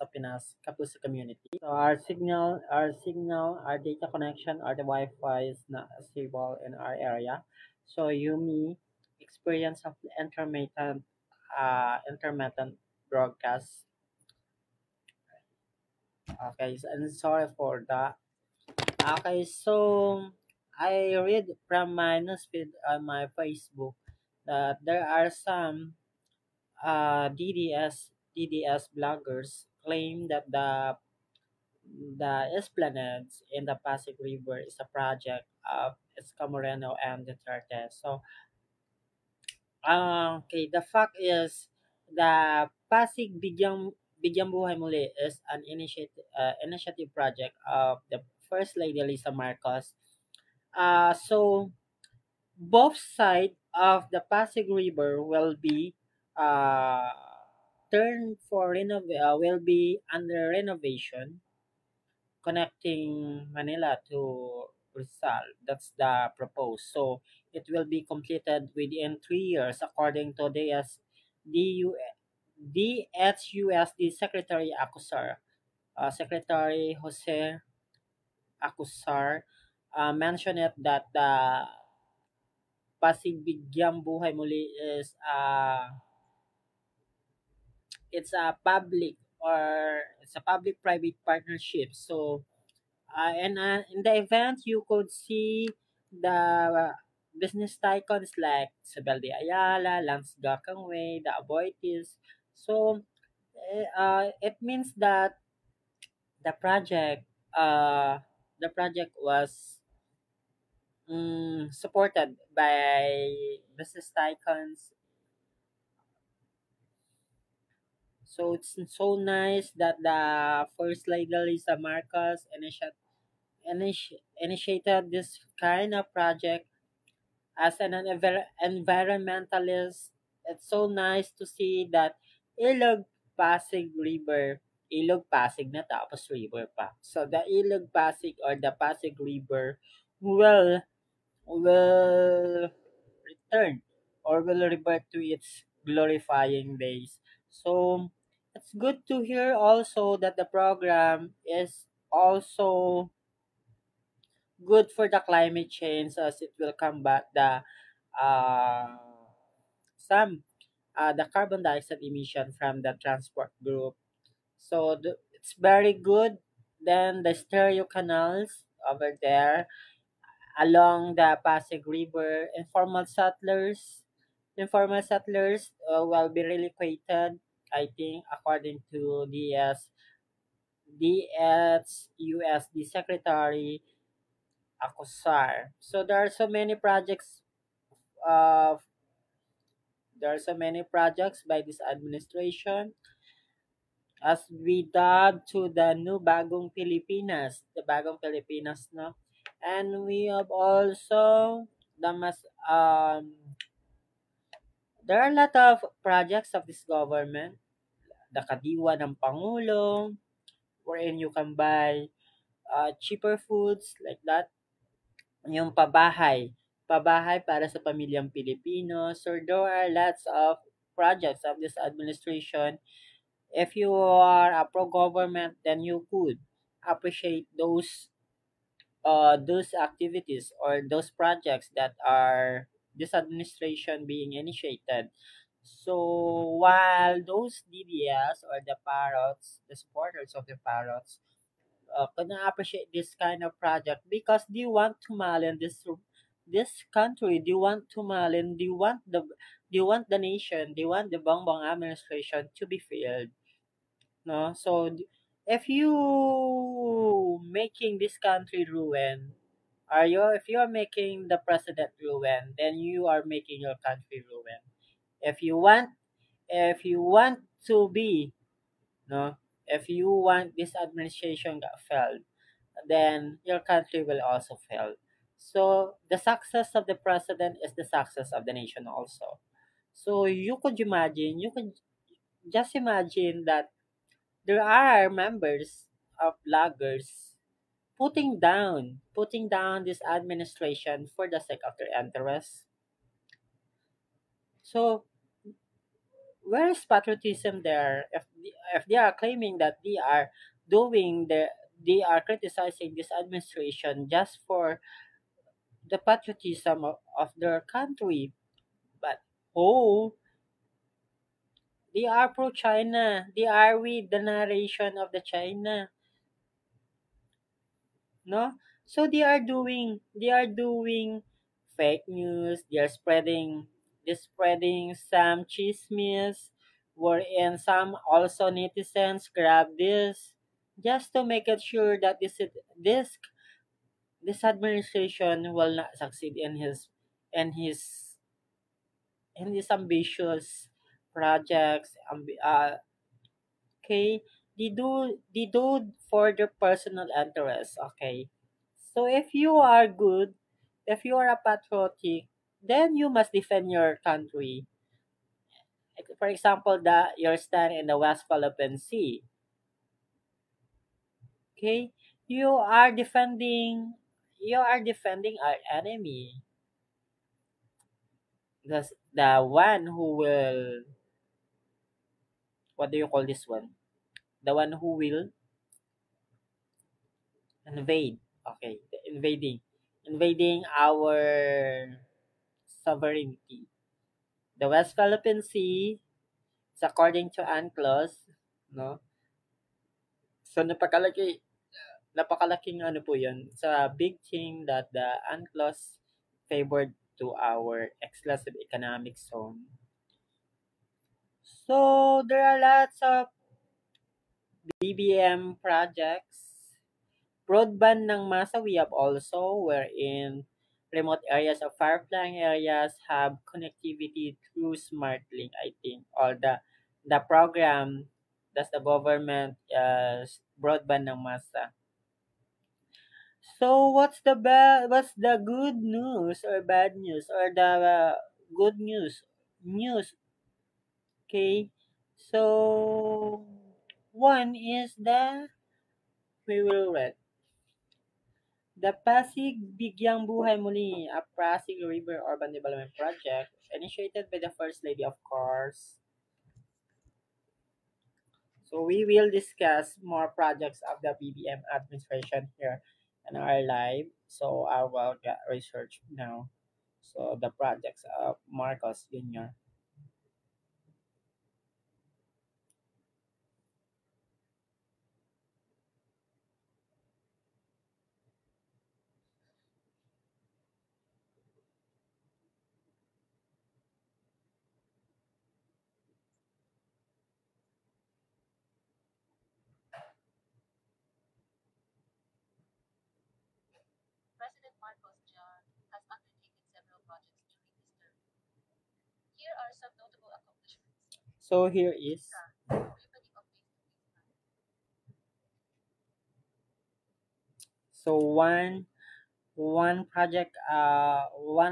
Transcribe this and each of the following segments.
sa Pinas Kapuso community. So our data connection, our the Wi-Fi is not stable in our area. So you may experience of intermittent broadcast. Okay, and sorry for that. Okay, so I read from my newsfeed on my Facebook that there are some DDS bloggers claim that the Esplanades in the Pasig River is a project of Escamoreno and Duterte. So, okay, the fact is the Pasig Bigyang Buhay Muli is an initiative project of the First Lady Lisa Marcos. So both sides of the Pasig River will be uh, will be under renovation, connecting Manila to Rizal. That's the proposed. So it will be completed within 3 years, according to DU, DHUSD Secretary Acusar. Secretary Jose Acusar mentioned it that the Pasig Bigyang Buhay Muli is it's a public-private partnership. So in the event, you could see the business tycoons like Isabel de Ayala, Lance Gakangway, the Aboitis. So it means that the project uh, the project was supported by business tycoons. So it's so nice that the first lady Lisa Marcos initiated this kind of project as an environmentalist. It's so nice to see that Ilog Pasig River, Ilog Pasig na tapos river pa. So the Ilog Pasig or the Pasig River will return or will revert to its glorifying days. So it's good to hear also that the program is also good for the climate change as it will combat uh, some the carbon dioxide emission from the transport group. So it's very good. Then the stereo canals over there along the Pasig River, informal settlers will be relocated. I think according to DSUSD Secretary Acosar. So uh, there are so many projects by this administration as we dub to the new Bagong Pilipinas, the Bagong Pilipinas, no? And we have also the mas there are a lot of projects of this government, the Kadiwa ng Pangulo, wherein you can buy cheaper foods like that. Yung pabahay para sa pamilyang Pilipino. So there are lots of projects of this administration. If you are a pro-government, then you could appreciate those activities or those projects that are this administration being initiated. So while those DDS or the parrots, the supporters of the parrots, cannot appreciate this kind of project because they want to malin this country. They want to malin. They want the nation. They want the Bongbong administration to be failed. No, so if you making this country ruin, are you if you are making the president ruin, then you are making your country ruin. If you want, if you want to be no, if you want this administration got failed, then your country will also fail. So the success of the president is the success of the nation also. So you could just imagine that there are members of bloggers putting down this administration for the sake of their interests. So Where is patriotism there? If they are claiming that doing the they are criticizing this administration just for the patriotism of their country, but oh, they are pro China. They are with the narration of the China, no? So they are doing fake news. They're spreading some chismes, wherein some also netizens grab this just to make it sure that this this administration will not succeed in his in his ambitious projects. Okay, they do for their personal interest. Okay, so if you are good, if you are a patriotic, then you must defend your country. Like, for example, your stand in the West Philippine Sea. Okay, you are defending our enemy. The one who will, what do you call this one? The one who will invade. Okay, invading our sovereignty. The West Philippine Sea, is according to UNCLOS, no? So napakalaking ano po 'yun. It's a big thing that the UNCLOS favored to our exclusive economic zone. So there are lots of BBM projects. Broadband ng masa, we have also wherein remote areas of far-flung areas have connectivity through SmartLink, I think, or the program that's the government broadband ng masa. So what's the good news or bad news or the good news? Okay, so one is we will read the Pasig Bigyang Buhay Muli, a Pasig River Urban Development Project, initiated by the First Lady, of course. So we will discuss more projects of the BBM administration here in our live. So I will get research now. So the projects of Marcos Jr. So here is so one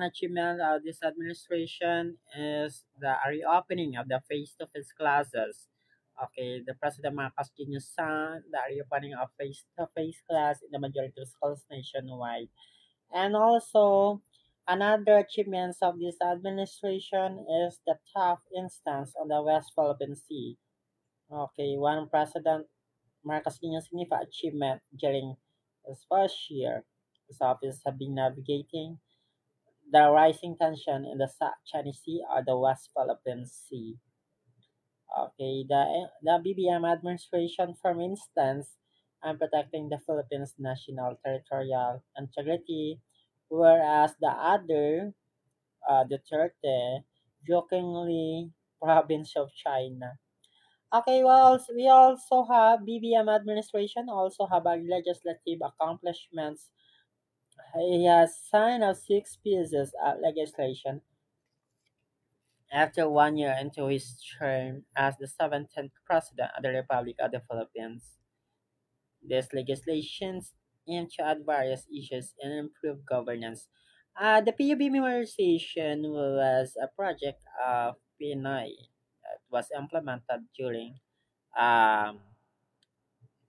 achievement of this administration is the reopening of the face-to-face classes. Okay, the President Marcos Jr. signed the reopening of face-to-face class in the majority of schools nationwide. And also, another achievements of this administration is the tough instance on the West Philippine Sea. Okay, one President Marcos Jr.'s significant achievement during his first year his office have been navigating the rising tension in the South China Sea or the West Philippine Sea. Okay, the BBM administration, for instance, and protecting the Philippines' national territorial integrity, whereas the other, Duterte, jokingly province of China. Okay, well, we also have BBM administration also have a legislative accomplishments. He has signed up six pieces of legislation after 1 year into his term as the 17th President of the Republic of the Philippines. These legislations aim to add various issues and improve governance. The PUB memorization was a project of Pinoy that was implemented during um,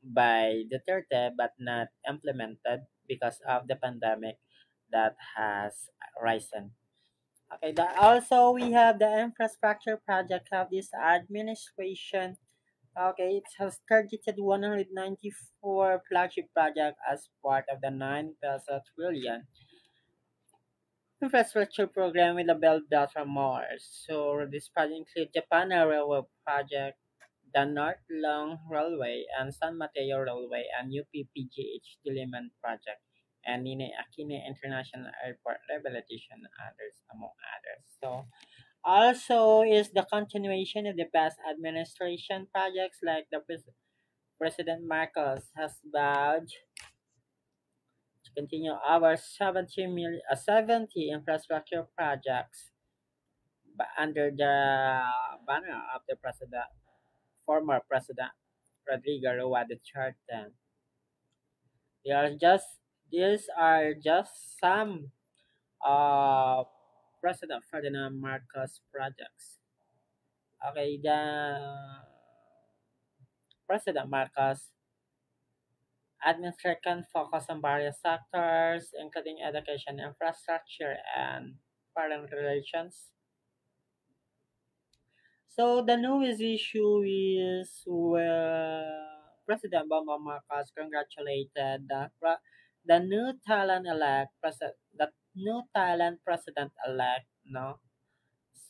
by Duterte but not implemented because of the pandemic that has risen. Okay, also we have the infrastructure project of this administration. Okay, it has targeted 194 flagship project as part of the 9 peso trillion infrastructure program with the Belt Belt from Mars. So this project includes Japan Railway Project, the North Long Railway, and San Mateo Railway, and UPPGH Diliman Project, and Nine Aquino International Airport rehabilitation, others among others. So also is the continuation of the past administration projects like the President Marcos has vowed to continue our 70 infrastructure projects under the banner of the former President Rodrigo Roa Duterte. They are just these are just some of President Ferdinand Marcos projects. Okay, the President Marcos administration focus on various sectors, including education, infrastructure, and foreign relations. So the newest issue is where President Obama Marcos congratulated the new Thailand elect president, the new Thailand president elect. No,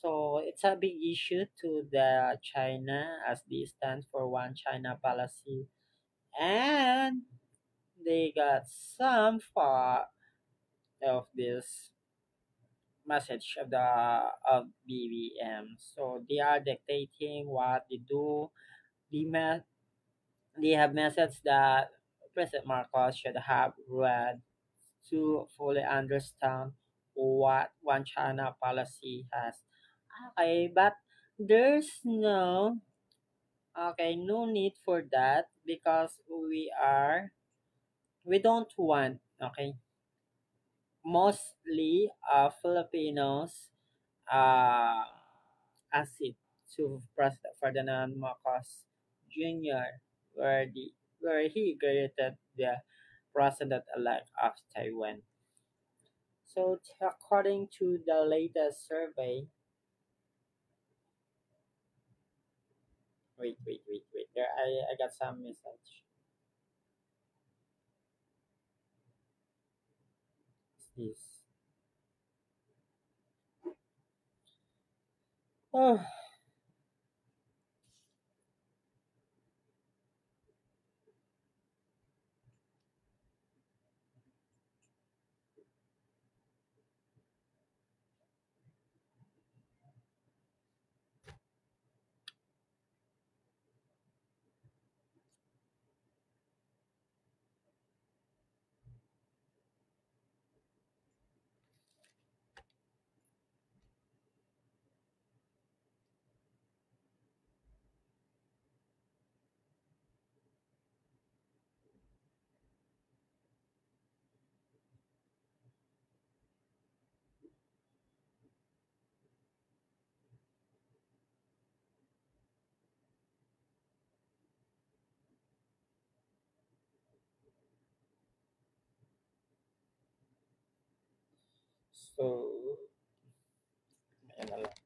so it's a big issue to the China as they stand for one China policy, and they got some part of this message of the of BBM. So they are dictating what they do. The they have message that President Marcos should have read to fully understand what one China policy has. Okay, but there's no need for that because we don't want mostly Filipinos uh, acid to President Ferdinand Marcos Jr., where the where he greeted the president-elect of Taiwan. So, according to the latest survey, wait. There, I got some message. This. Oh, so, ayan na lang.